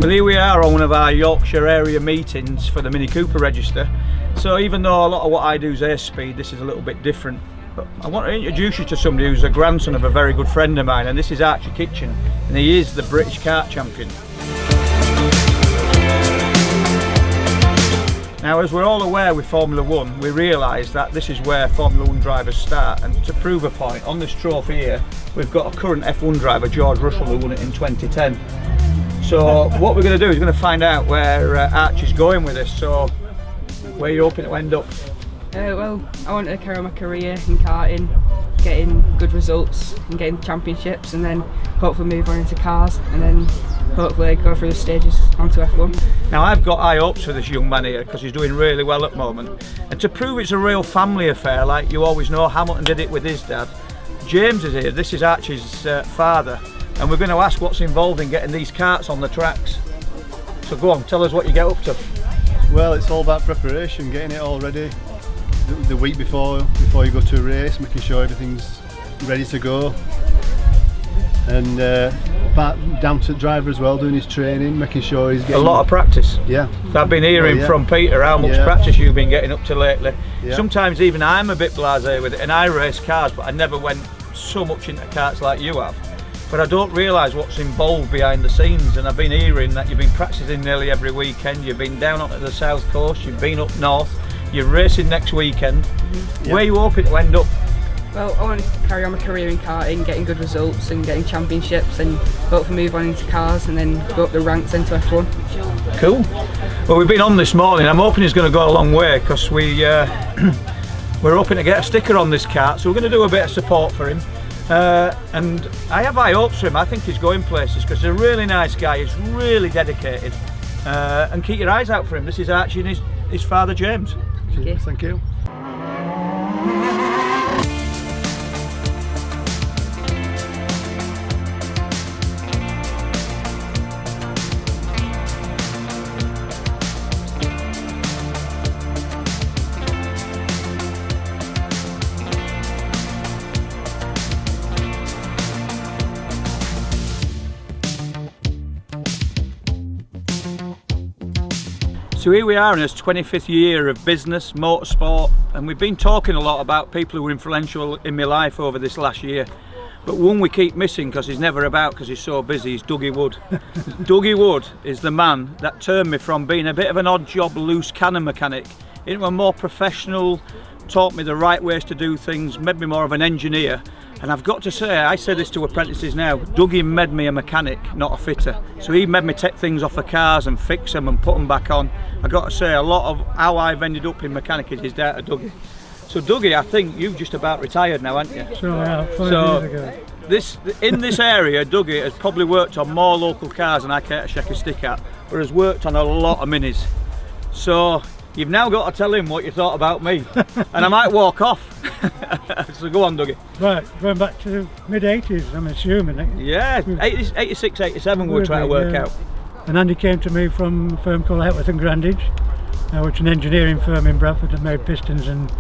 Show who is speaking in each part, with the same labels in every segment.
Speaker 1: Well, here we are on one of our Yorkshire area meetings for the Mini Cooper register. So even though a lot of what I do is Acespeed, this is a little bit different. But I want to introduce you to somebody who's a grandson of a very good friend of mine, and this is Peter Kitching, and he is the British kart champion. Now, as we're all aware with Formula 1, we realise that this is where Formula 1 drivers start, and to prove a point, on this trophy here, we've got a current F1 driver, George Russell, who won it in 2010. So what we're going to do is going to find out where Archie's going with this. So where are you hoping to end up?
Speaker 2: Well, I want to carry on my career in karting, getting good results and getting championships, and then hopefully move on into cars, and then hopefully go through the stages onto F1.
Speaker 1: Now, I've got high hopes for this young man here because he's doing really well at the moment. And to prove it's a real family affair, like you always know, Hamilton did it with his dad. James is here. This is Archie's father. And we're going to ask what's involved in getting these karts on the tracks. So go on, tell us what you get up to.
Speaker 3: Well, it's all about preparation, getting it all ready the week before you go to a race, making sure everything's ready to go. And down to the driver as well, doing his training, making sure he's getting...
Speaker 1: A lot of practice.
Speaker 3: Yeah.
Speaker 1: I've been hearing from Peter how much practice you've been getting up to lately.
Speaker 3: Yeah.
Speaker 1: Sometimes even I'm a bit blasé with it, and I race cars, but I never went so much into karts like you have. But I don't realise what's involved behind the scenes, and I've been hearing that you've been practicing nearly every weekend, you've been down onto the south coast, you've been up north, you're racing next weekend. Where are you hoping to end up?
Speaker 2: Well, I want to carry on my career in karting, getting good results and getting championships, and hopefully move on into cars and then go up the ranks into F1.
Speaker 1: Cool. Well, we've been on this morning. I'm hoping he's going to go a long way because we're hoping to get a sticker on this kart, so we're going to do a bit of support for him. And I have high hopes for him. I think he's going places because he's a really nice guy, he's really dedicated, and keep your eyes out for him. This is Archie and his father James.
Speaker 3: Thank you.
Speaker 1: So here we are in his 25th year of business, motorsport, and we've been talking a lot about people who were influential in my life over this last year. But one we keep missing because he's never about because he's so busy is Dougie Wood. Dougie Wood is the man that turned me from being a bit of an odd job loose cannon mechanic into a more professional, taught me the right ways to do things, made me more of an engineer. And I've got to say, I say this to apprentices now, Dougie made me a mechanic, not a fitter. So he made me take things off the cars and fix them and put them back on. I've got to say, a lot of how I've ended up in mechanics is down to Dougie. So Dougie, I think you've just about retired now, haven't you?
Speaker 4: So, 5 years ago.
Speaker 1: In this area, Dougie has probably worked on more local cars than I care to shake a stick at, but has worked on a lot of minis. So you've now got to tell him what you thought about me, and I might walk off. So go on, Dougie.
Speaker 4: Right, going back to mid-80s, I'm assuming.
Speaker 1: Yeah, 86, 87 we were trying to work out.
Speaker 4: And Andy came to me from a firm called Hepworth and Grandage, which is an engineering firm in Bradford that made pistons and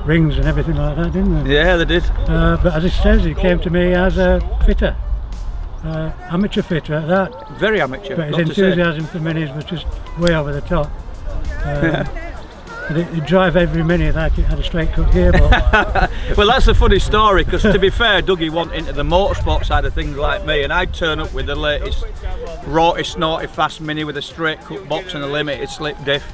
Speaker 4: rings and everything like that, didn't they?
Speaker 1: Yeah, they did.
Speaker 4: But as it says, he came to me as a fitter, amateur fitter at that.
Speaker 1: Very amateur.
Speaker 4: But his enthusiasm for minis was just way over the top. But he'd drive every Mini like it had a straight cut gearbox.
Speaker 1: Well, that's a funny story because to be fair, Dougie went into the motorsport side of things like me, and I'd turn up with the latest rorty, snorty, fast Mini with a straight cut box and a limited slip diff.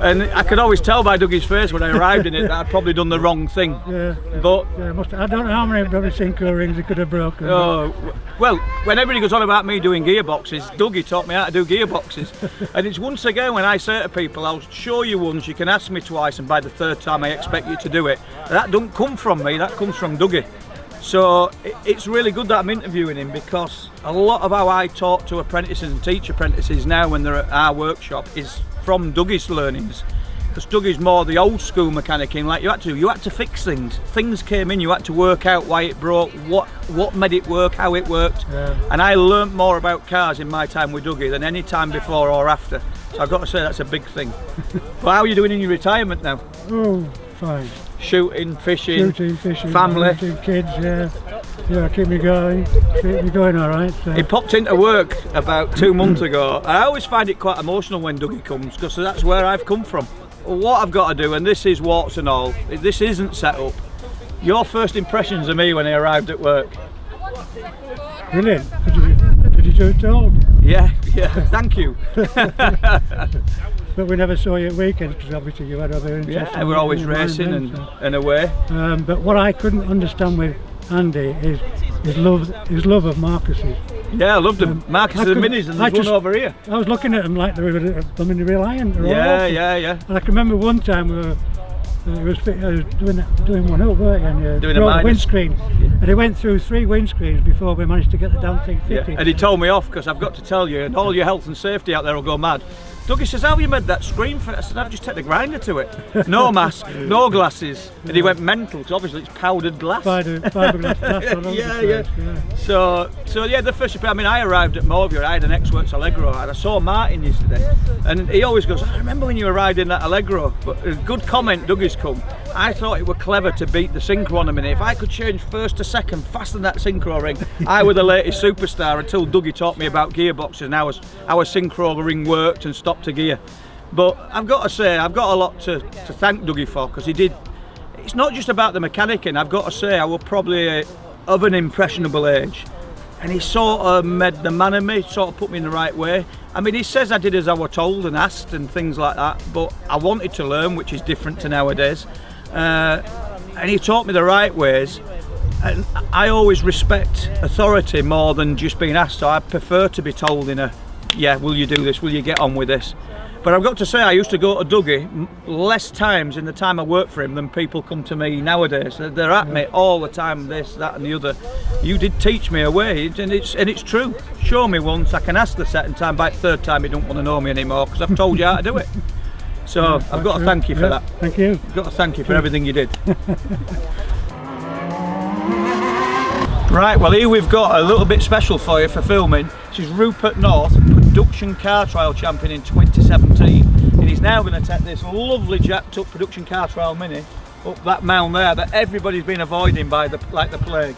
Speaker 1: And I could always tell by Dougie's face when I arrived in it that I'd probably done the wrong thing.
Speaker 4: Yeah.
Speaker 1: But
Speaker 4: Yeah, I don't know how many bloody synchro rings he could have broken.
Speaker 1: oh, well, when everybody goes on about me doing gearboxes, Dougie taught me how to do gearboxes. And it's once again when I say to people, I'll show you once, you can ask me twice, and by the third time I expect you to do it. That don't come from me, that comes from Dougie. So it's really good that I'm interviewing him, because a lot of how I talk to apprentices and teach apprentices now when they're at our workshop is from Dougie's learnings. Because Dougie's more the old school mechanic in, like you had to fix things came in, you had to work out why it broke, what made it work, how it worked.
Speaker 4: Yeah.
Speaker 1: And I learnt more about cars in my time with Dougie than any time before or after, so I've got to say that's a big thing. But how are you doing in your retirement now?
Speaker 4: Oh, fine.
Speaker 1: Shooting, fishing,
Speaker 4: Fishing,
Speaker 1: family?
Speaker 4: kids, yeah, keep me going all right. So.
Speaker 1: He popped into work about 2 months ago. I always find it quite emotional when Dougie comes, because that's where I've come from. What I've got to do, and this is warts and all, this isn't set up. Your first impressions of me when I arrived at work?
Speaker 4: Brilliant. Did you do it all?
Speaker 1: Yeah, thank you.
Speaker 4: But we never saw you at weekends because obviously you had other interests.
Speaker 1: Yeah, we're always racing and away.
Speaker 4: But what I couldn't understand with Andy is his love of Marcus's.
Speaker 1: Yeah, I loved them. Marcus and Minis, and there's one over here.
Speaker 4: I was looking at them like they were the real iron.
Speaker 1: Yeah.
Speaker 4: And I can remember one time I was doing one up, weren't you? And
Speaker 1: Doing a
Speaker 4: brought the
Speaker 1: minus.
Speaker 4: windscreen. And he went through 3 windscreens before we managed to get the damn thing fitted.
Speaker 1: And he told me off, because I've got to tell you, and all your health and safety out there will go mad. Dougie says, how have you made that screen for it? I said, I've just taken the grinder to it. No mask, no glasses. And he went mental, because obviously it's powdered glass.
Speaker 4: Fiberglass glass all over the place, yeah.
Speaker 1: So yeah, the first, I mean, I arrived at Movia, I had an X-Works Allegro, and I saw Martin yesterday, and he always goes, I remember when you arrived in that Allegro. But a good comment, Dougie's come. I thought it were clever to beat the synchro on a minute. If I could change first to second faster than that synchro ring, I were the latest superstar, until Dougie taught me about gearboxes and how a synchro ring worked and stopped a gear. But I've got to say, I've got a lot to thank Dougie for, because he did. It's not just about the mechanicking. I've got to say, I was probably of an impressionable age, and he sort of made the man of me, sort of put me in the right way. I mean, he says I did as I was told and asked and things like that, but I wanted to learn, which is different to nowadays. And he taught me the right ways, and I always respect authority more than just being asked, so I prefer to be told in a, yeah, will you do this, will you get on with this? But I've got to say, I used to go to Dougie less times in the time I worked for him than people come to me nowadays. They're at me all the time, this, that and the other. You did teach me a way, and it's true. Show me once, I can ask the second time, by the third time he don't want to know me anymore, because I've told you how to do it. So I've got to thank you for that.
Speaker 4: Thank you.
Speaker 1: I've got to thank you for everything you did. Right, well here we've got a little bit special for you for filming. This is Rupert North, production car trial champion in 2017. And he's now going to take this lovely jacked up production car trial Mini up that mound there that everybody's been avoiding by like the plague.